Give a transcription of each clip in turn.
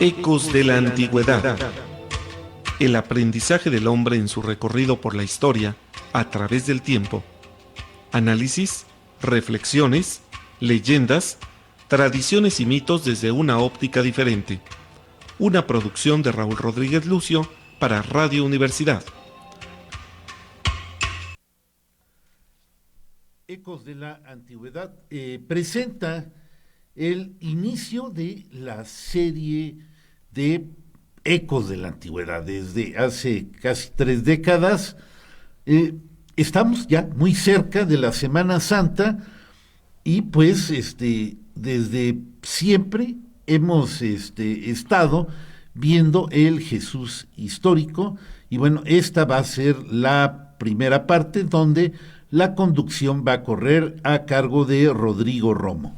Ecos de la Antigüedad. El aprendizaje del hombre en su recorrido por la historia a través del tiempo. Análisis, reflexiones, leyendas, tradiciones y mitos desde una óptica diferente. Una producción de Raúl Rodríguez Lucio para Radio Universidad. Ecos de la Antigüedad presenta el inicio de la serie de Ecos de la Antigüedad. Desde hace casi 3 décadas estamos ya muy cerca de la Semana Santa y pues desde siempre hemos estado viendo el Jesús histórico, y bueno, esta va a ser la primera parte donde la conducción va a correr a cargo de Rodrigo Romo.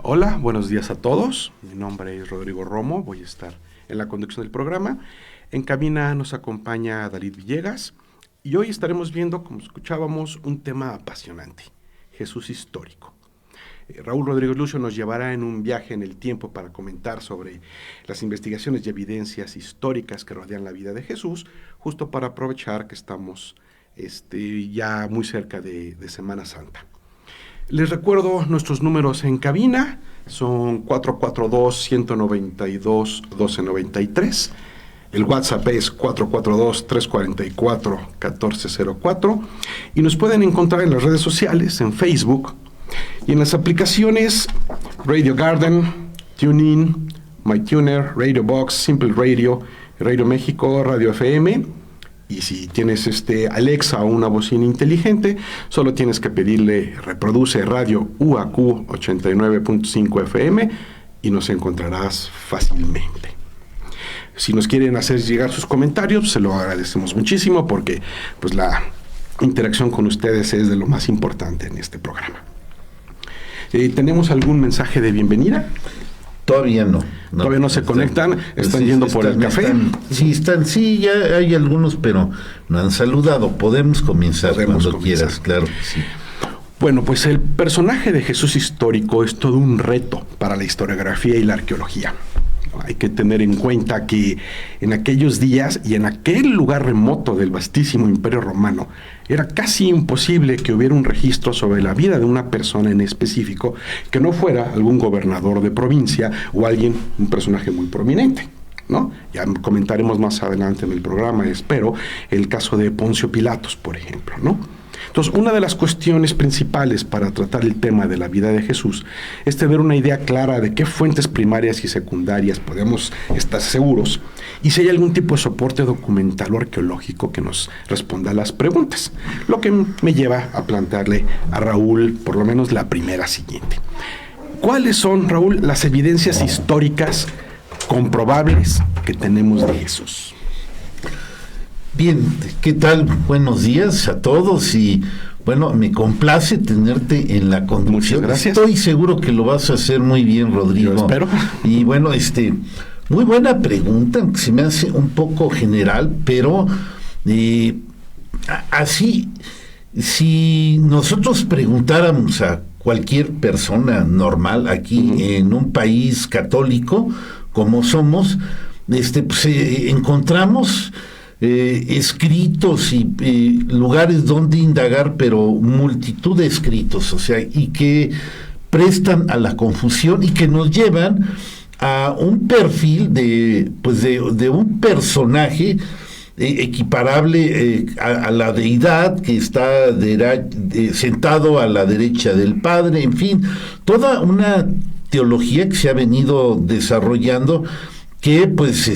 Hola, buenos días a todos. Mi nombre es Rodrigo Romo, voy a estar en la conducción del programa. En cabina nos acompaña David Villegas y hoy estaremos viendo, como escuchábamos, un tema apasionante, Jesús histórico. Raúl Rodríguez Lucio nos llevará en un viaje en el tiempo para comentar sobre las investigaciones y evidencias históricas que rodean la vida de Jesús, justo para aprovechar que estamos ya muy cerca de Semana Santa. Les recuerdo nuestros números en cabina, son 442-192-1293, el WhatsApp es 442-344-1404 y nos pueden encontrar en las redes sociales, en Facebook y en las aplicaciones Radio Garden, TuneIn, MyTuner, Radio Box, Simple Radio, Radio México, Radio FM. Y si tienes Alexa o una bocina inteligente, solo tienes que pedirle reproduce radio UAQ 89.5 FM y nos encontrarás fácilmente. Si nos quieren hacer llegar sus comentarios, se lo agradecemos muchísimo porque pues la interacción con ustedes es de lo más importante en este programa. ¿Tenemos algún mensaje de bienvenida? Todavía no. Todavía no se conectan, están yendo por el café. Sí, ya hay algunos, pero no han saludado. Podemos comenzar cuando quieras, claro que sí. Bueno, pues el personaje de Jesús histórico es todo un reto para la historiografía y la arqueología. Hay que tener en cuenta que en aquellos días y en aquel lugar remoto del vastísimo Imperio Romano era casi imposible que hubiera un registro sobre la vida de una persona en específico que no fuera algún gobernador de provincia o un personaje muy prominente, ¿no? Ya comentaremos más adelante en el programa, espero, el caso de Poncio Pilatos, por ejemplo, ¿no? Entonces, una de las cuestiones principales para tratar el tema de la vida de Jesús es tener una idea clara de qué fuentes primarias y secundarias podemos estar seguros y si hay algún tipo de soporte documental o arqueológico que nos responda a las preguntas. Lo que me lleva a plantearle a Raúl por lo menos la primera siguiente. ¿Cuáles son, Raúl, las evidencias históricas comprobables que tenemos de Jesús? Bien, ¿qué tal? Buenos días a todos y bueno, me complace tenerte en la conducción. Muchas gracias. Estoy seguro que lo vas a hacer muy bien, Rodrigo. Yo espero. Y bueno, muy buena pregunta, se me hace un poco general, pero así, si nosotros preguntáramos a cualquier persona normal aquí en un país católico como somos, pues, encontramos escritos y lugares donde indagar, pero multitud de escritos, o sea, y que prestan a la confusión y que nos llevan a un perfil de un personaje equiparable a la deidad que está sentado a la derecha del Padre, en fin, toda una teología que se ha venido desarrollando, que pues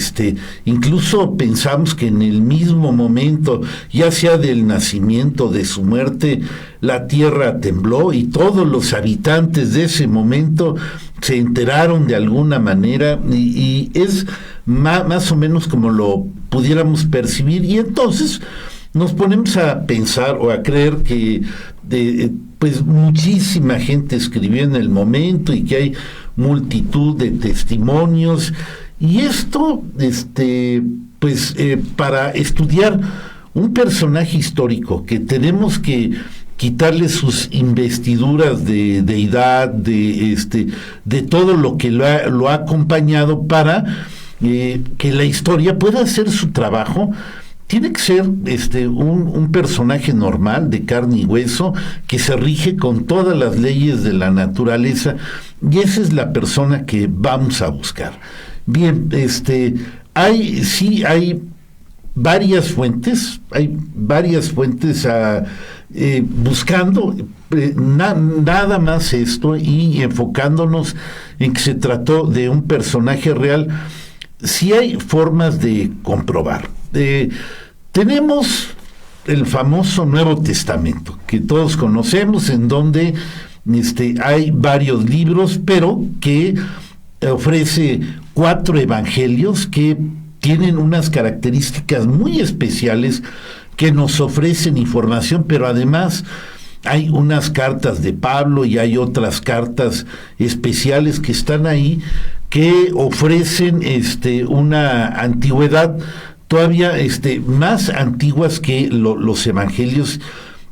incluso pensamos que en el mismo momento, ya sea del nacimiento, de su muerte, la tierra tembló y todos los habitantes de ese momento se enteraron de alguna manera, y es más o menos como lo pudiéramos percibir, y entonces nos ponemos a pensar o a creer que pues muchísima gente escribió en el momento y que hay multitud de testimonios. Y esto, para estudiar un personaje histórico que tenemos que quitarle sus investiduras de deidad, de todo lo que lo ha acompañado para que la historia pueda hacer su trabajo, tiene que ser un personaje normal, de carne y hueso, que se rige con todas las leyes de la naturaleza, y esa es la persona que vamos a buscar. Bien, hay varias fuentes, buscando nada más esto y enfocándonos en que se trató de un personaje real. Sí hay formas de comprobar. Tenemos el famoso Nuevo Testamento, que todos conocemos, en donde hay varios libros, pero que ofrece 4 evangelios que tienen unas características muy especiales, que nos ofrecen información, pero además hay unas cartas de Pablo y hay otras cartas especiales que están ahí, que ofrecen una antigüedad todavía más antiguas que los evangelios.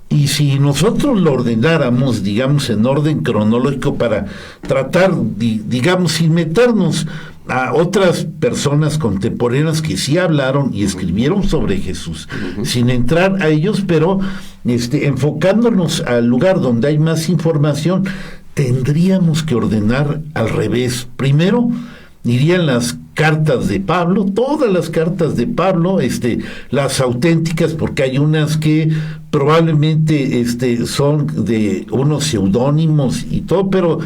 Y si nosotros lo ordenáramos, digamos, en orden cronológico, para tratar, digamos, sin meternos a otras personas contemporáneas que sí hablaron y escribieron sobre Jesús, sin entrar a ellos, pero enfocándonos al lugar donde hay más información, tendríamos que ordenar al revés. Primero irían las cartas de Pablo, todas las cartas de Pablo, las auténticas, porque hay unas que probablemente son de unos seudónimos y todo, pero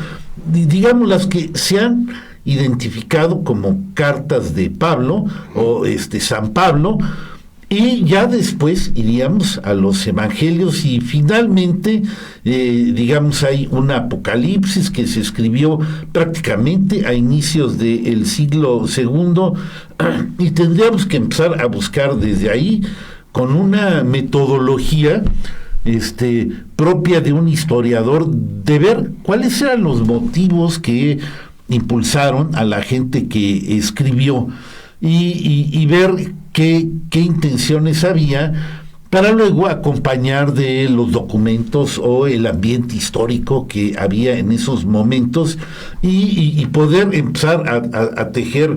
digamos las que se han identificado como cartas de Pablo o San Pablo, y ya después iríamos a los evangelios, y finalmente digamos hay un Apocalipsis que se escribió prácticamente a inicios del siglo II, y tendríamos que empezar a buscar desde ahí con una metodología propia de un historiador, de ver cuáles eran los motivos que impulsaron a la gente que escribió, y ver qué intenciones había, para luego acompañar de los documentos o el ambiente histórico que había en esos momentos, y poder empezar a tejer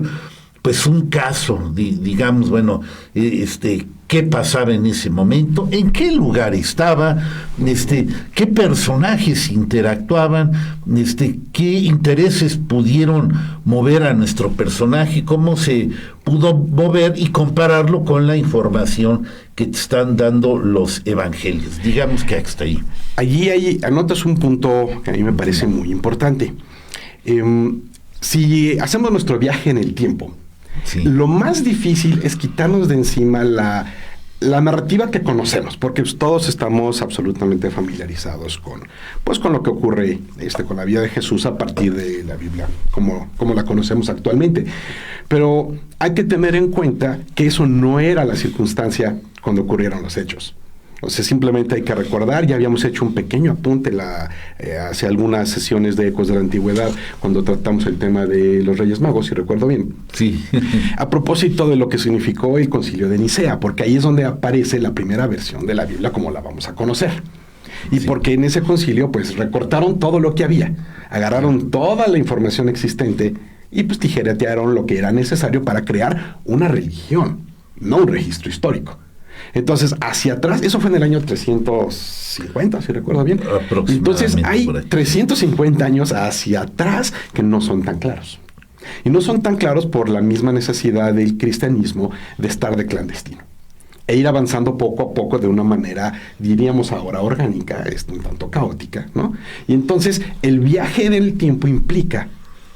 pues un caso, digamos, bueno, qué pasaba en ese momento, en qué lugar estaba, qué personajes interactuaban, qué intereses pudieron mover a nuestro personaje, cómo se pudo mover, y compararlo con la información que te están dando los evangelios. Digamos que hasta ahí. Allí anotas un punto que a mí me parece muy importante. Si hacemos nuestro viaje en el tiempo, sí, lo más difícil es quitarnos de encima la narrativa que conocemos, porque todos estamos absolutamente familiarizados con lo que ocurre con la vida de Jesús a partir de la Biblia, como la conocemos actualmente. Pero hay que tener en cuenta que eso no era la circunstancia cuando ocurrieron los hechos. O sea, simplemente hay que recordar, ya habíamos hecho un pequeño apunte hace algunas sesiones de Ecos de la Antigüedad, cuando tratamos el tema de los Reyes Magos, si recuerdo bien. Sí. A propósito de lo que significó el Concilio de Nicea, porque ahí es donde aparece la primera versión de la Biblia como la vamos a conocer. Y sí, porque en ese concilio, pues, recortaron todo lo que había, agarraron toda la información existente y pues tijeretearon lo que era necesario para crear una religión, no un registro histórico. Entonces, hacia atrás, eso fue en el año 350, si recuerdo bien. Entonces, hay 350 años hacia atrás que no son tan claros. Y no son tan claros por la misma necesidad del cristianismo de estar de clandestino e ir avanzando poco a poco de una manera, diríamos ahora, orgánica, un tanto caótica, ¿no? Y entonces, el viaje del tiempo implica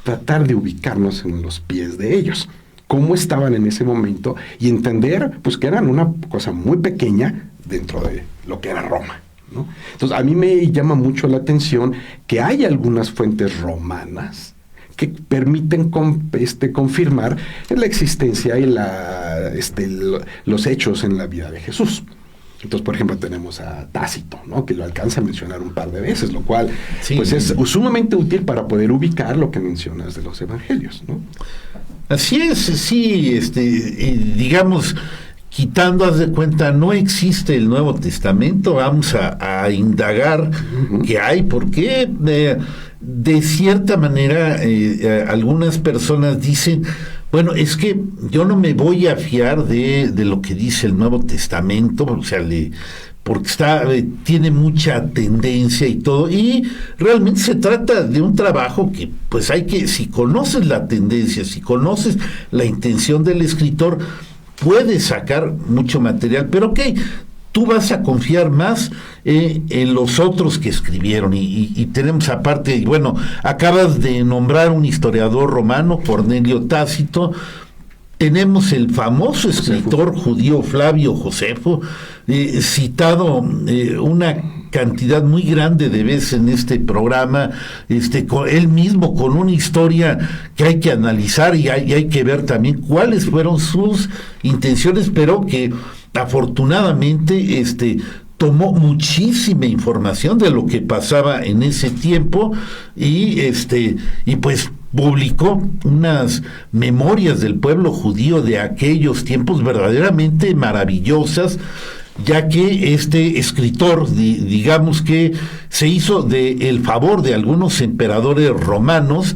tratar de ubicarnos en los pies de ellos, cómo estaban en ese momento y entender pues que eran una cosa muy pequeña dentro de lo que era Roma, ¿no? Entonces a mí me llama mucho la atención que hay algunas fuentes romanas que permiten confirmar la existencia y los hechos en la vida de Jesús. Entonces, por ejemplo, tenemos a Tácito, ¿no? Que lo alcanza a mencionar un par de veces, lo cual pues es sumamente útil para poder ubicar lo que mencionas de los evangelios, ¿no? Así es, sí, digamos, quitando, haz de cuenta, no existe el Nuevo Testamento, vamos a indagar qué hay, por qué, de cierta manera, algunas personas dicen, bueno, es que yo no me voy a fiar de lo que dice el Nuevo Testamento, o sea, porque tiene mucha tendencia y todo, y realmente se trata de un trabajo que, pues si conoces la tendencia, si conoces la intención del escritor, puedes sacar mucho material, pero ok, tú vas a confiar más en los otros que escribieron, y tenemos aparte, bueno, acabas de nombrar un historiador romano, Cornelio Tácito. Tenemos el famoso escritor judío Flavio Josefo, citado una cantidad muy grande de veces en este programa, él mismo con una historia que hay que analizar y hay que ver también cuáles fueron sus intenciones, pero que afortunadamente tomó muchísima información de lo que pasaba en ese tiempo y pues publicó unas memorias del pueblo judío de aquellos tiempos verdaderamente maravillosas, ya que este escritor, digamos que se hizo el favor de algunos emperadores romanos,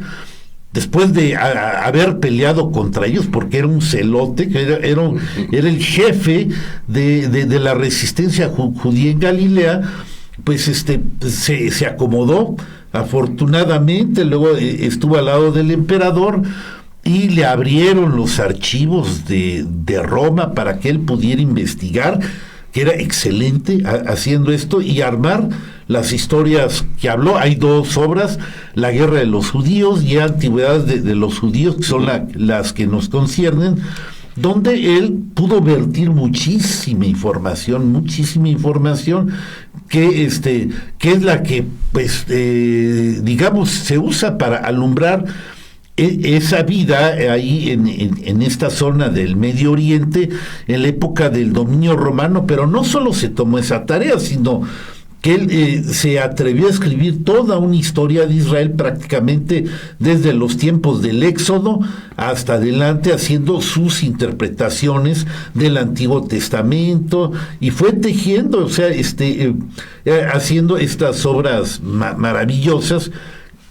después de haber peleado contra ellos, porque era un celote, que era el jefe de la resistencia judía en Galilea, pues se acomodó afortunadamente, luego estuvo al lado del emperador y le abrieron los archivos de Roma para que él pudiera investigar, que era excelente haciendo esto y armar las historias que habló. Hay dos obras, La guerra de los judíos y Antigüedades de los judíos, que son las que nos conciernen, donde él pudo vertir muchísima información que es la que, pues, digamos, se usa para alumbrar esa vida ahí en esta zona del Medio Oriente, en la época del dominio romano. Pero no solo se tomó esa tarea, sino que él se atrevió a escribir toda una historia de Israel prácticamente desde los tiempos del Éxodo hasta adelante, haciendo sus interpretaciones del Antiguo Testamento, y fue tejiendo, o sea, haciendo estas obras maravillosas,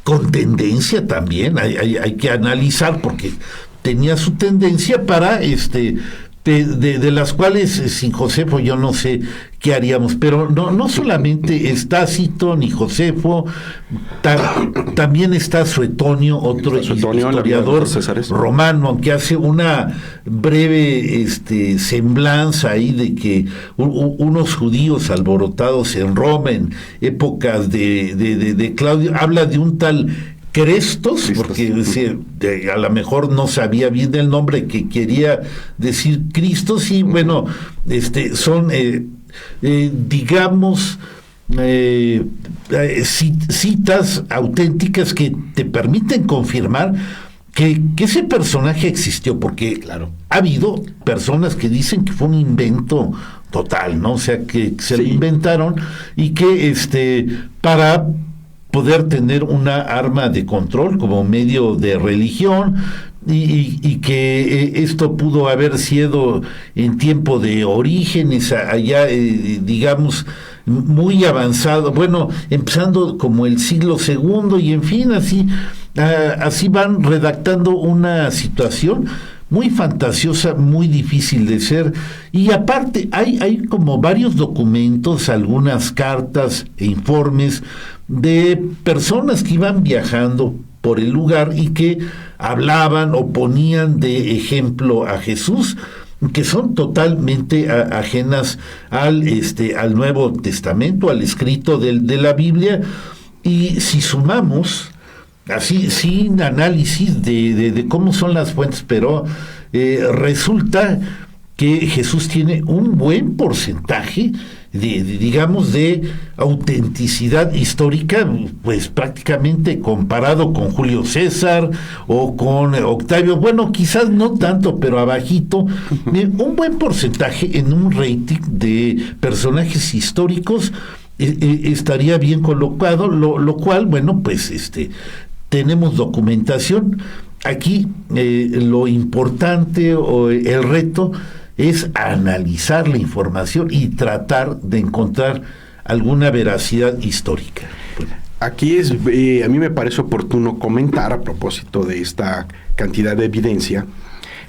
con tendencia también, hay que analizar, porque tenía su tendencia para de las cuales sin Josefo yo no sé qué haríamos, pero no solamente está Tácito ni Josefo, también está Suetonio, otro historiador romano, aunque hace una breve semblanza ahí de que unos judíos alborotados en Roma en épocas de Claudio, habla de un tal Crestos, porque a lo mejor no sabía bien el nombre que quería decir Cristos, y bueno, son digamos citas auténticas que te permiten confirmar que ese personaje existió, porque claro, ha habido personas que dicen que fue un invento total, ¿no? O sea, que se lo inventaron y que para poder tener una arma de control como medio de religión, y que esto pudo haber sido en tiempo de Orígenes, allá digamos muy avanzado, bueno, empezando como el siglo II, y en fin, así así van redactando una situación muy fantasiosa, muy difícil de ser, y aparte hay como varios documentos, algunas cartas e informes de personas que iban viajando por el lugar y que hablaban o ponían de ejemplo a Jesús, que son totalmente ajenas al Nuevo Testamento, al escrito de la Biblia. Y si sumamos así, sin análisis de cómo son las fuentes, pero resulta que Jesús tiene un buen porcentaje digamos, de autenticidad histórica, pues prácticamente comparado con Julio César o con Octavio, bueno, quizás no tanto, pero abajito, un buen porcentaje en un rating de personajes históricos estaría bien colocado, lo cual, bueno, pues tenemos documentación. Aquí lo importante o el reto es analizar la información y tratar de encontrar alguna veracidad histórica. Aquí a mí me parece oportuno comentar, a propósito de esta cantidad de evidencia,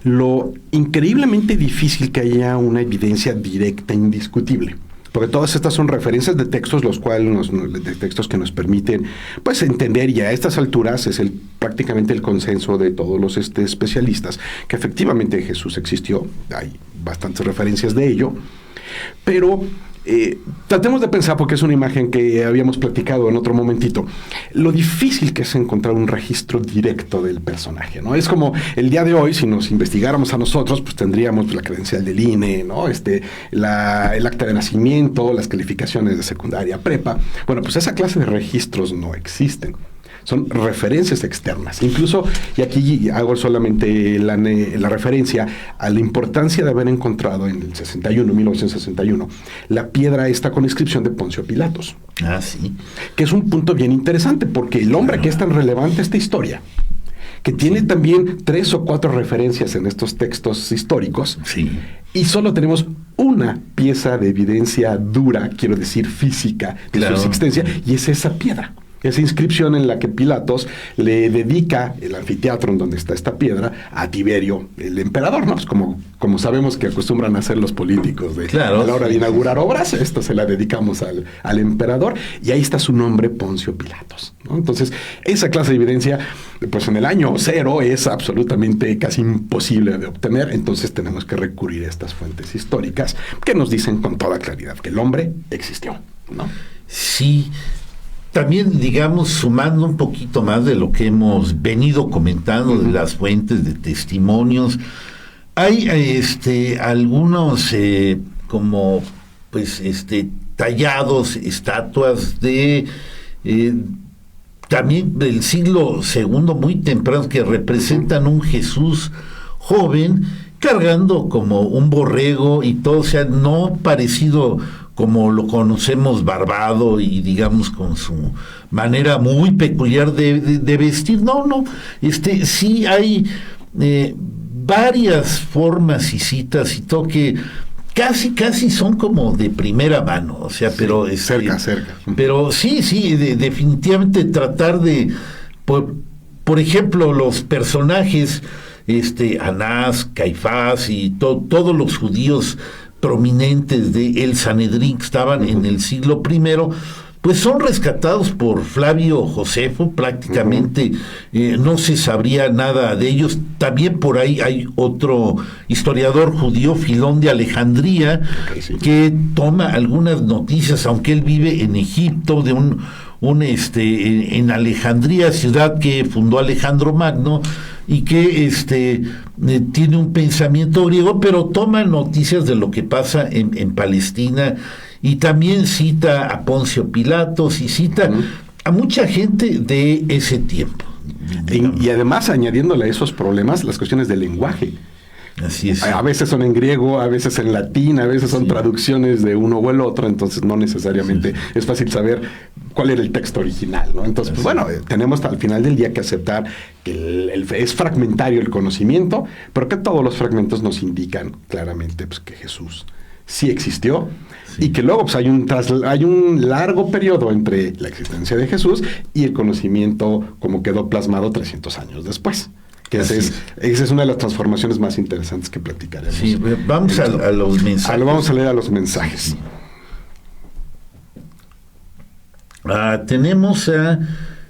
lo increíblemente difícil que haya una evidencia directa, indiscutible. Porque todas estas son referencias de textos, los cuales de textos que nos permiten, pues, entender, y a estas alturas es prácticamente el consenso de todos los especialistas, que efectivamente Jesús existió. Hay bastantes referencias de ello, pero tratemos de pensar, porque es una imagen que habíamos platicado en otro momentito, lo difícil que es encontrar un registro directo del personaje, ¿no? Es como el día de hoy, si nos investigáramos a nosotros, pues tendríamos la credencial del INE, ¿no? El acta de nacimiento, las calificaciones de secundaria, prepa. Bueno, pues esa clase de registros no existen. Son referencias externas. Incluso, y aquí hago solamente la referencia a la importancia de haber encontrado en el 1961, la piedra esta con inscripción de Poncio Pilatos. Ah, sí. Que es un punto bien interesante, porque el hombre que es tan relevante a esta historia, que tiene también 3 o 4 referencias en estos textos históricos, sí, y solo tenemos una pieza de evidencia dura, quiero decir física, de su existencia, y es esa piedra. Esa inscripción en la que Pilatos le dedica el anfiteatro en donde está esta piedra a Tiberio, el emperador, ¿no? Pues como sabemos que acostumbran a hacer los políticos a la hora de inaugurar obras, esto se la dedicamos al emperador, y ahí está su nombre, Poncio Pilatos, ¿no? Entonces, esa clase de evidencia, pues en el año 0 es absolutamente casi imposible de obtener, entonces tenemos que recurrir a estas fuentes históricas que nos dicen con toda claridad que el hombre existió, ¿no? Sí. También, digamos, sumando un poquito más de lo que hemos venido comentando, de las fuentes de testimonios, hay algunos como pues tallados, estatuas de también del siglo II muy temprano, que representan un Jesús joven cargando como un borrego y todo, o sea, no parecido como lo conocemos, barbado y digamos con su manera muy peculiar de vestir. No, sí hay varias formas y citas y todo que casi son como de primera mano, o sea, pero cerca. Pero sí, definitivamente tratar de, por ejemplo, los personajes, Anás, Caifás y todos los judíos prominentes de el Sanedrín que estaban en el siglo I, pues son rescatados por Flavio Josefo, prácticamente no se sabría nada de ellos. También por ahí hay otro historiador judío, Filón de Alejandría, que toma algunas noticias, aunque él vive en Egipto, de en Alejandría, ciudad que fundó Alejandro Magno, y que tiene un pensamiento griego, pero toma noticias de lo que pasa en Palestina, y también cita a Poncio Pilatos y cita a mucha gente de ese tiempo. Y además, añadiéndole a esos problemas las cuestiones del lenguaje. Así es. A veces son en griego, a veces en latín, a veces son traducciones de uno o el otro, entonces no necesariamente es fácil saber cuál era el texto original, ¿no? Entonces, pues bueno, tenemos al final del día que aceptar que es fragmentario el conocimiento, pero que todos los fragmentos nos indican claramente, pues, que Jesús sí existió, y que luego pues, hay un largo periodo entre la existencia de Jesús y el conocimiento como quedó plasmado 300 años después. Que esa es una de las transformaciones más interesantes que platicaremos. Sí, vamos a los mensajes. Vamos a leer a los mensajes. Tenemos a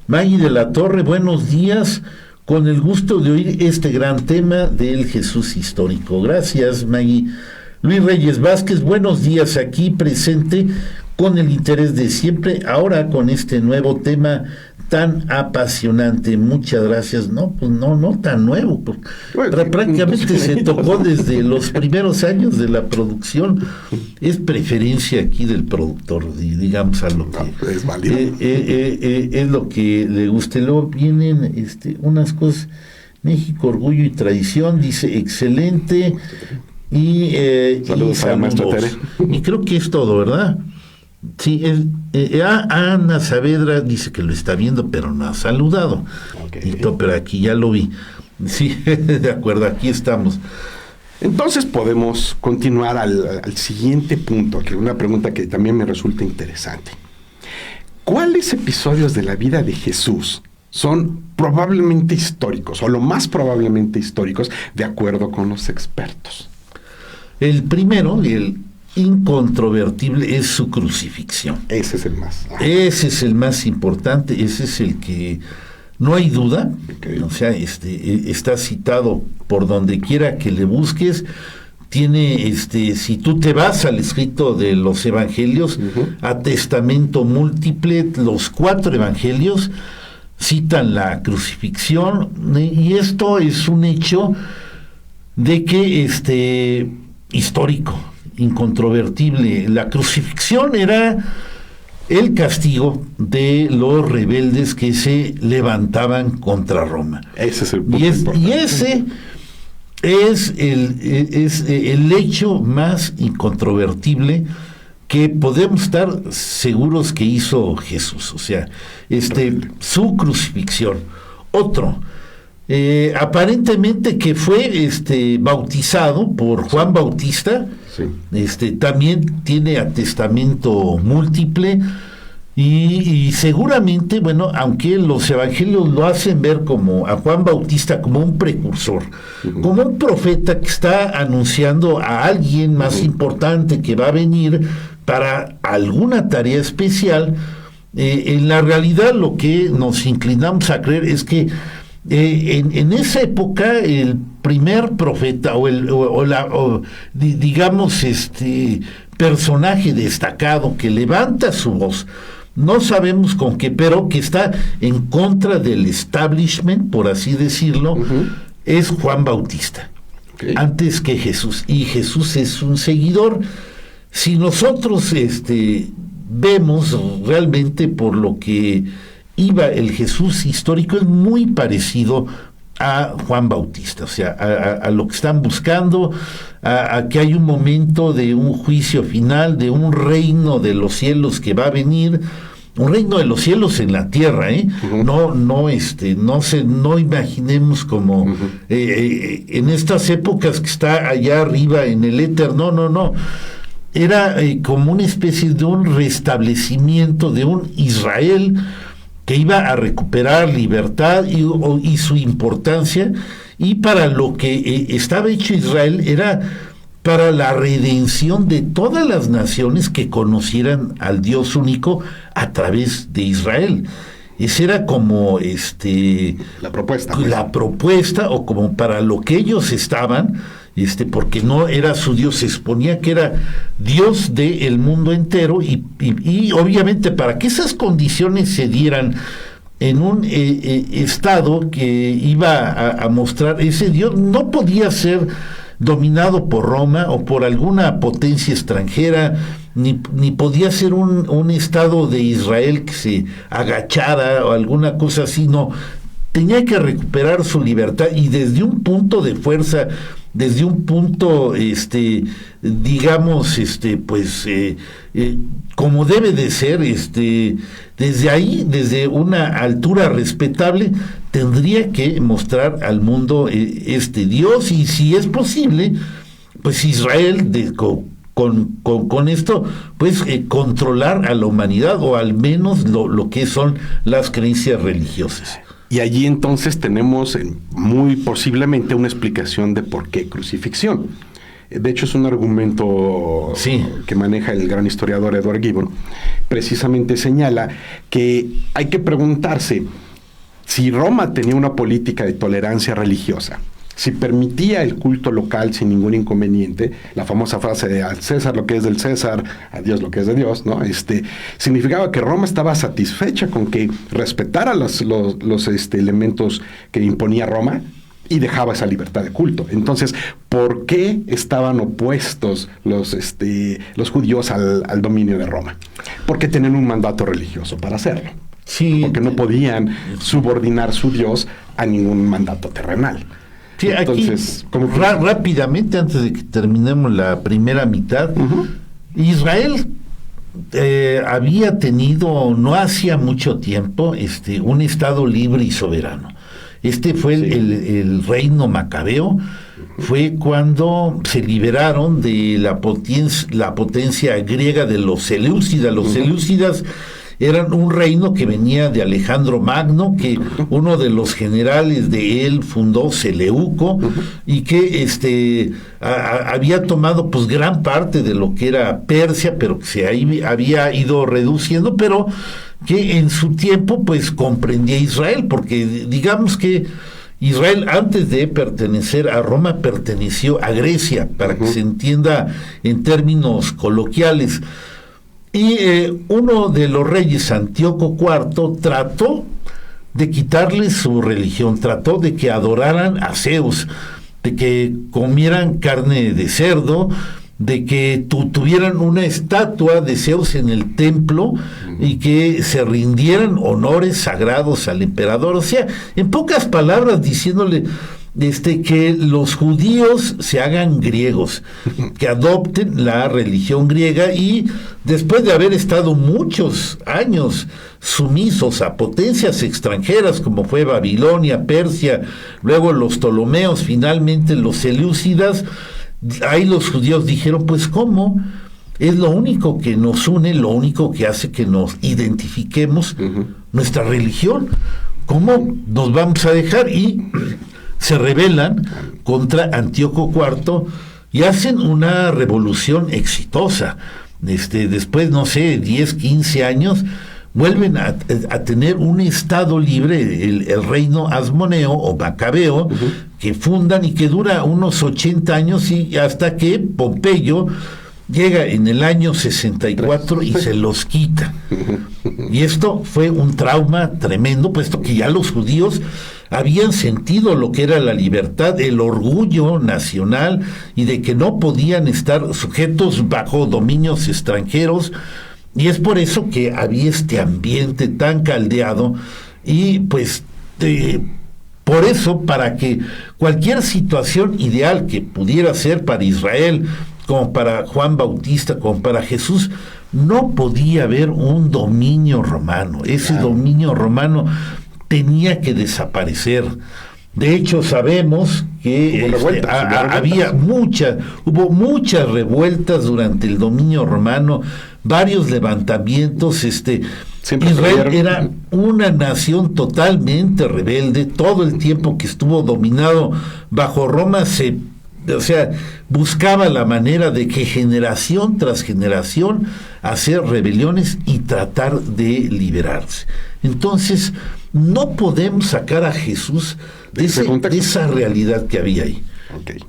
Maggie de la Torre. Buenos días, con el gusto de oír este gran tema del Jesús histórico. Gracias, Maggie. Luis Reyes Vázquez, buenos días, aquí presente con el interés de siempre, ahora con este nuevo tema tan apasionante. Muchas gracias. No, pues no tan nuevo, porque prácticamente se tocó desde los primeros años de la producción. Es preferencia aquí del productor, digamos, a lo que es válido. Es lo que le guste. Luego vienen unas cosas. México, orgullo y tradición, dice excelente. Y saludos al maestro Tere. Y creo que es todo, ¿verdad? Sí, Ana Saavedra dice que lo está viendo, pero no ha saludado. Okay. Pero aquí ya lo vi. Sí, de acuerdo, aquí estamos. Entonces podemos continuar al siguiente punto, que es una pregunta que también me resulta interesante. ¿Cuáles episodios de la vida de Jesús son probablemente históricos, o lo más probablemente históricos, de acuerdo con los expertos? El primero, el incontrovertible, es su crucifixión. Ese es el más. Ese es el más importante, ese es el que no hay duda. Okay. O sea, está citado por donde quiera que le busques. Tiene, si tú te vas al escrito de los evangelios, a testamento múltiple, los 4 evangelios citan la crucifixión, y esto es un hecho de que histórico, incontrovertible. La crucifixión era el castigo de los rebeldes que se levantaban contra Roma. Ese es el punto y ese es el hecho más incontrovertible que podemos estar seguros que hizo Jesús. O sea, su crucifixión. Otro, aparentemente que fue bautizado por Juan Bautista. Sí. También tiene atestamento múltiple, y seguramente, bueno, aunque los evangelios lo hacen ver como a Juan Bautista como un precursor, como un profeta que está anunciando a alguien más importante que va a venir para alguna tarea especial, en la realidad lo que nos inclinamos a creer es que en esa época el primer profeta digamos personaje destacado que levanta su voz, no sabemos con qué, pero que está en contra del establishment, por así decirlo, es Juan Bautista, antes que Jesús, y Jesús es un seguidor. Si nosotros vemos realmente por lo que iba el Jesús histórico, es muy parecido a Juan Bautista, o sea, a lo que están buscando, a que hay un momento de un juicio final, de un reino de los cielos que va a venir, un reino de los cielos en la tierra, no imaginemos como en estas épocas que está allá arriba en el éter, no. Era como una especie de un restablecimiento de un Israel que iba a recuperar libertad y su importancia, y para lo que estaba hecho Israel era para la redención de todas las naciones que conocieran al Dios único a través de Israel. Esa era como la propuesta, o como para lo que ellos estaban, porque no era su Dios, se exponía que era Dios del mundo entero, y obviamente para que esas condiciones se dieran en un estado que iba a mostrar ese Dios, no podía ser dominado por Roma o por alguna potencia extranjera, ni podía ser un estado de Israel que se agachara o alguna cosa así, no. Tenía que recuperar su libertad, y desde un punto de fuerza, desde un punto, digamos, como debe de ser, desde ahí, desde una altura respetable, tendría que mostrar al mundo Dios, y si es posible, pues Israel, con esto, pues controlar a la humanidad, o al menos lo que son las creencias religiosas. Y allí entonces tenemos muy posiblemente una explicación de por qué crucifixión. De hecho, es un argumento que maneja el gran historiador Edward Gibbon. Precisamente señala que hay que preguntarse si Roma tenía una política de tolerancia religiosa, si permitía el culto local sin ningún inconveniente, la famosa frase de al César lo que es del César, a Dios lo que es de Dios, ¿no? Significaba que Roma estaba satisfecha con que respetara los elementos que imponía Roma y dejaba esa libertad de culto. Entonces, ¿por qué estaban opuestos los judíos al dominio de Roma? Porque tenían un mandato religioso para hacerlo. Sí. Porque no podían subordinar su Dios a ningún mandato terrenal. Sí, entonces, aquí, rápidamente, antes de que terminemos la primera mitad, Israel había tenido, no hacía mucho tiempo, un estado libre y soberano. Fue el reino macabeo, fue cuando se liberaron de la potencia griega de los seleucidas. Los seleucidas eran un reino que venía de Alejandro Magno, que uno de los generales de él fundó Seleuco, y que había tomado pues gran parte de lo que era Persia, pero que se había ido reduciendo, pero que en su tiempo pues comprendía Israel, porque digamos que Israel, antes de pertenecer a Roma, perteneció a Grecia, para que se entienda en términos coloquiales. Y uno de los reyes, Antíoco IV, trató de quitarles su religión, trató de que adoraran a Zeus, de que comieran carne de cerdo, de que tuvieran una estatua de Zeus en el templo y que se rindieran honores sagrados al emperador. O sea, en pocas palabras, diciéndole que los judíos se hagan griegos, que adopten la religión griega, y después de haber estado muchos años sumisos a potencias extranjeras como fue Babilonia, Persia, luego los Ptolomeos, finalmente los seleucidas, ahí los judíos dijeron, pues ¿cómo? Es lo único que nos une, lo único que hace que nos identifiquemos, nuestra religión. ¿Cómo nos vamos a dejar? Y se rebelan contra Antíoco IV y hacen una revolución exitosa. Después, no sé, 10, 15 años, vuelven a tener un estado libre, el reino asmoneo o macabeo, que fundan y que dura unos 80 años, y hasta que Pompeyo llega en el año 64 y se los quita. Y esto fue un trauma tremendo, puesto que ya los judíos habían sentido lo que era la libertad, el orgullo nacional, y de que no podían estar sujetos bajo dominios extranjeros. Y es por eso que había este ambiente tan caldeado, y pues por eso, para que cualquier situación ideal que pudiera ser para Israel, como para Juan Bautista, como para Jesús, no podía haber un dominio romano. Ese dominio romano tenía que desaparecer. De hecho, sabemos que hubo muchas revueltas durante el dominio romano, varios levantamientos. Israel era una nación totalmente rebelde. Todo el tiempo que estuvo dominado bajo Roma, buscaba la manera de que generación tras generación hacer rebeliones y tratar de liberarse. Entonces, no podemos sacar a Jesús de esa realidad que había ahí. Okay.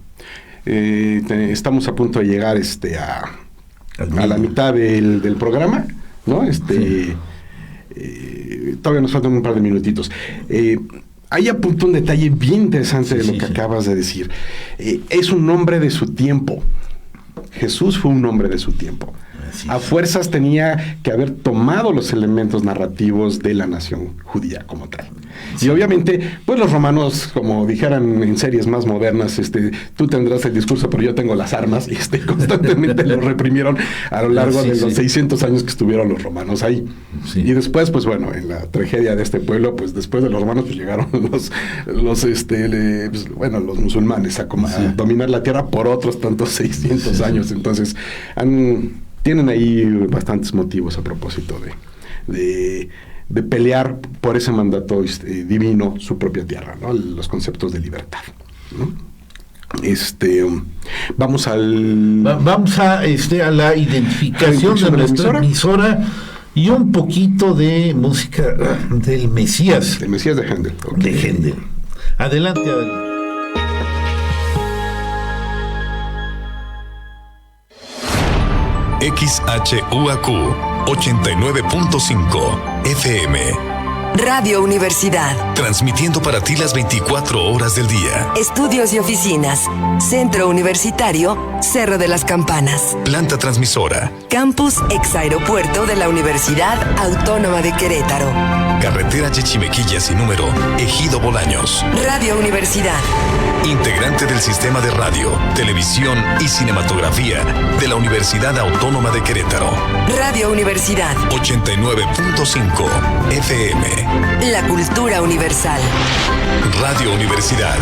Estamos a punto de llegar a la mitad del programa, ¿no? Todavía nos faltan un par de minutitos. Ahí apunta un detalle bien interesante de lo que acabas de decir. Es un hombre de su tiempo. Jesús fue un hombre de su tiempo. A fuerzas tenía que haber tomado los elementos narrativos de la nación judía como tal. Sí. Y obviamente, pues los romanos, como dijeran en series más modernas, tú tendrás el discurso, pero yo tengo las armas, y constantemente lo reprimieron a lo largo de los 600 años que estuvieron los romanos ahí. Sí. Y después, pues bueno, en la tragedia de este pueblo, pues después de los romanos pues, llegaron los musulmanes a dominar la tierra por otros tantos 600 años. Entonces, tienen ahí bastantes motivos a propósito de pelear por ese mandato divino, su propia tierra, ¿no? Los conceptos de libertad, ¿no? Vamos a la identificación de nuestra emisora y un poquito de música del Mesías. El Mesías de Händel. Okay. De Händel. Adelante, Adrián. XHUAQ 89.5 FM. Radio Universidad. Transmitiendo para ti las 24 horas del día. Estudios y oficinas. Centro Universitario, Cerro de las Campanas. Planta transmisora. Campus Exaeropuerto de la Universidad Autónoma de Querétaro. Carretera Chichimequilla sin número, Ejido Bolaños. Radio Universidad. Integrante del Sistema de Radio, Televisión y Cinematografía de la Universidad Autónoma de Querétaro. Radio Universidad. 89.5 FM. La cultura universal. Radio Universidad.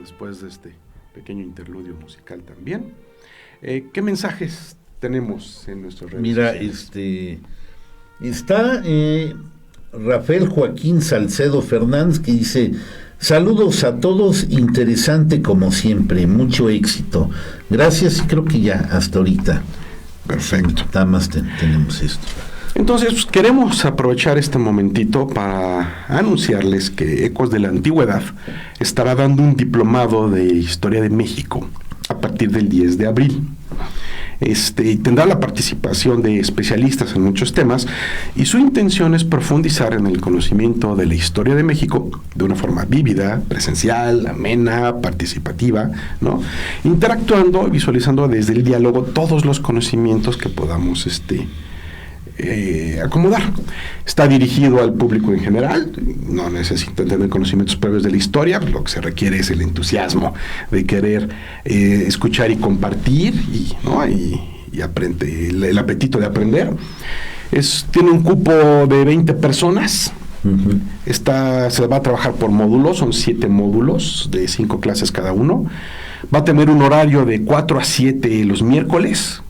Después de este pequeño interludio musical también. ¿Qué mensajes tenemos en nuestras redes sociales? Está Rafael Joaquín Salcedo Fernández, que dice: saludos a todos, interesante como siempre, mucho éxito. Gracias, y creo que ya hasta ahorita. Perfecto. Nada más tenemos esto. Entonces, pues, queremos aprovechar este momentito para anunciarles que Ecos de la Antigüedad estará dando un diplomado de Historia de México a partir del 10 de abril. Tendrá la participación de especialistas en muchos temas, y su intención es profundizar en el conocimiento de la historia de México de una forma vívida, presencial, amena, participativa, ¿no? Interactuando y visualizando desde el diálogo todos los conocimientos que podamos acomodar. Está dirigido al público en general, no necesitan tener conocimientos previos de la historia, lo que se requiere es el entusiasmo de querer escuchar y compartir, y aprende, el apetito de aprender. Tiene un cupo de 20 personas. Uh-huh. Se va a trabajar por módulos, son 7 módulos de 5 clases cada uno. Va a tener un horario de 4 a 7 los miércoles,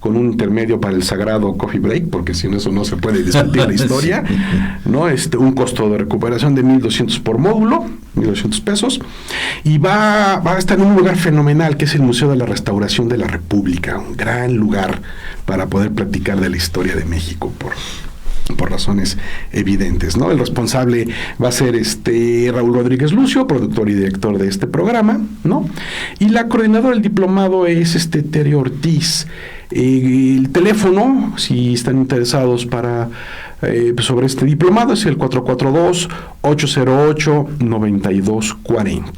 con un intermedio para el sagrado coffee break, porque sin eso no se puede discutir la historia, ¿no? Un costo de recuperación de 1,200 por módulo, 1,200 pesos, y va a estar en un lugar fenomenal, que es el Museo de la Restauración de la República, un gran lugar para poder platicar de la historia de México, por razones evidentes, ¿no? El responsable va a ser Raúl Rodríguez Lucio, productor y director de este programa, ¿no? Y la coordinadora del diplomado es Tere Ortiz. El teléfono, si están interesados sobre este diplomado, es el 442-808-9240.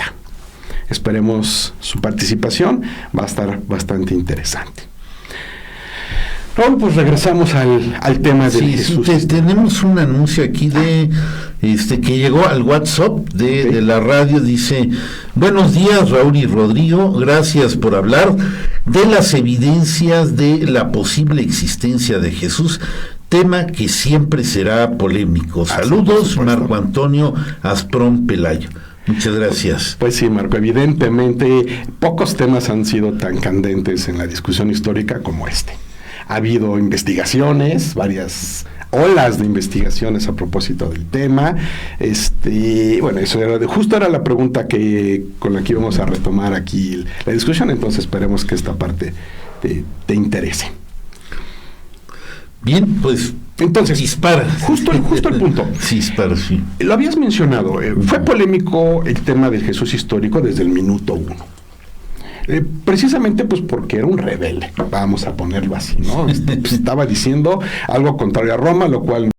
Esperemos su participación, va a estar bastante interesante. Raúl, pues regresamos al tema de Jesús. Tenemos un anuncio aquí de que llegó al WhatsApp de la radio. Dice: buenos días, Raúl y Rodrigo, gracias por hablar de las evidencias de la posible existencia de Jesús, tema que siempre será polémico. Saludos, Marco Antonio Asprón Pelayo. Muchas gracias. Pues sí, Marco, evidentemente pocos temas han sido tan candentes en la discusión histórica como este. Ha habido investigaciones, varias olas de investigaciones a propósito del tema. Bueno, eso justo era la pregunta con la que íbamos a retomar aquí la discusión, entonces esperemos que esta parte te interese. Bien, pues entonces, dispara. Justo el punto. Dispara, sí. Lo habías mencionado, fue polémico el tema del Jesús histórico desde el minuto 1. Precisamente pues porque era un rebelde, vamos a ponerlo así, ¿no? Pues, estaba diciendo algo contrario a Roma, lo cual